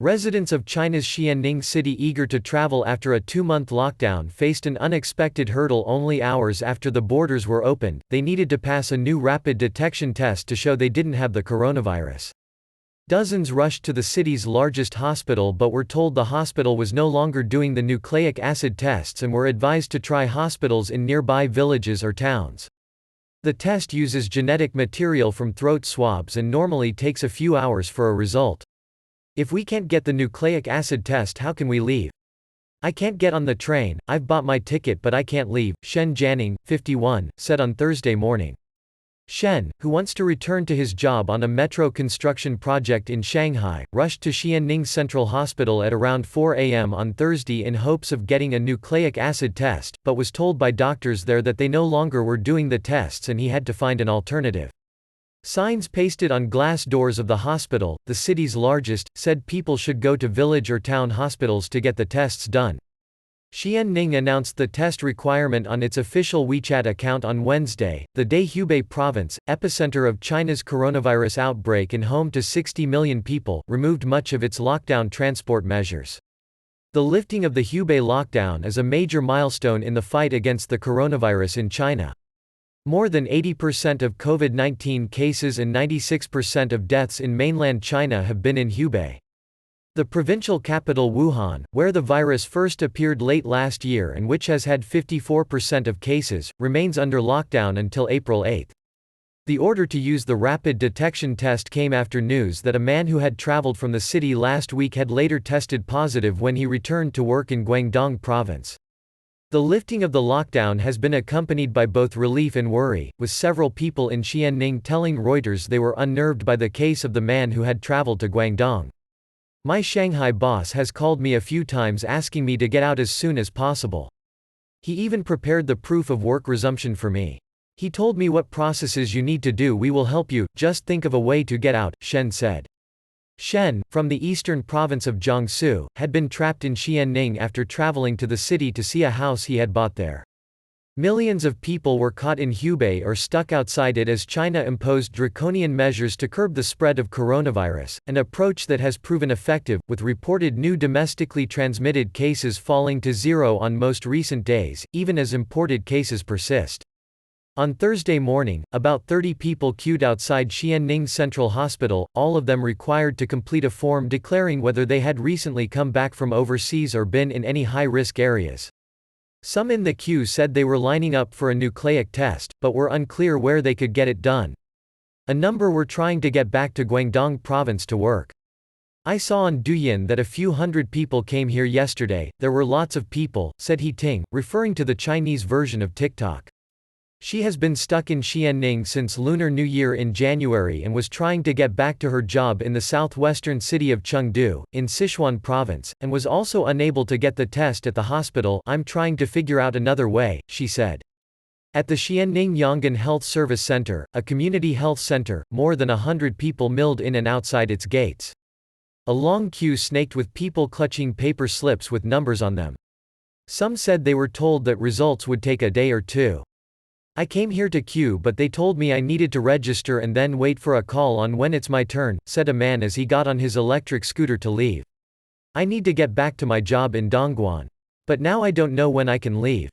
Residents of China's Xianning city eager to travel after a 2-month lockdown faced an unexpected hurdle only hours after the borders were opened. They needed to pass a new rapid detection test to show they didn't have the coronavirus. Dozens rushed to the city's largest hospital but were told the hospital was no longer doing the nucleic acid tests and were advised to try hospitals in nearby villages or towns. The test uses genetic material from throat swabs and normally takes a few hours for a result. If we can't get the nucleic acid test, how can we leave? I can't get on the train, I've bought my ticket but I can't leave, Shen Jianing, 51, said on Thursday morning. Shen, who wants to return to his job on a metro construction project in Shanghai, rushed to Xianning Central Hospital at around 4 a.m. on Thursday in hopes of getting a nucleic acid test, but was told by doctors there that they no longer were doing the tests and he had to find an alternative. Signs pasted on glass doors of the hospital, the city's largest, said people should go to village or town hospitals to get the tests done. Xianning announced the test requirement on its official WeChat account on Wednesday. The day Hubei province, epicenter of China's coronavirus outbreak and home to 60 million people, removed much of its lockdown transport measures. The lifting of the Hubei lockdown is a major milestone in the fight against the coronavirus in China. More than 80% of COVID-19 cases and 96% of deaths in mainland China have been in Hubei. The provincial capital Wuhan, where the virus first appeared late last year and which has had 54% of cases, remains under lockdown until April 8. The order to use the rapid detection test came after news that a man who had traveled from the city last week had later tested positive when he returned to work in Guangdong province. The lifting of the lockdown has been accompanied by both relief and worry, with several people in Xianning telling Reuters they were unnerved by the case of the man who had traveled to Guangdong. My Shanghai boss has called me a few times asking me to get out as soon as possible. He even prepared the proof of work resumption for me. He told me what processes you need to do, we will help you, just think of a way to get out, Shen said. Shen, from the eastern province of Jiangsu, had been trapped in Xianning after traveling to the city to see a house he had bought there. Millions of people were caught in Hubei or stuck outside it as China imposed draconian measures to curb the spread of coronavirus, an approach that has proven effective, with reported new domestically transmitted cases falling to zero on most recent days, even as imported cases persist. On Thursday morning, about 30 people queued outside Xianning Central Hospital, all of them required to complete a form declaring whether they had recently come back from overseas or been in any high-risk areas. Some in the queue said they were lining up for a nucleic test, but were unclear where they could get it done. A number were trying to get back to Guangdong province to work. I saw on Douyin that a few hundred people came here yesterday, there were lots of people, said He Ting, referring to the Chinese version of TikTok. She has been stuck in Xianning since Lunar New Year in January and was trying to get back to her job in the southwestern city of Chengdu, in Sichuan province, and was also unable to get the test at the hospital. I'm trying to figure out another way, she said. At the Xianning Yong'an Health Service Center, a community health center, more than 100 people milled in and outside its gates. A long queue snaked with people clutching paper slips with numbers on them. Some said they were told that results would take a day or two. I came here to queue but they told me I needed to register and then wait for a call on when it's my turn, said a man as he got on his electric scooter to leave. I need to get back to my job in Dongguan. But now I don't know when I can leave.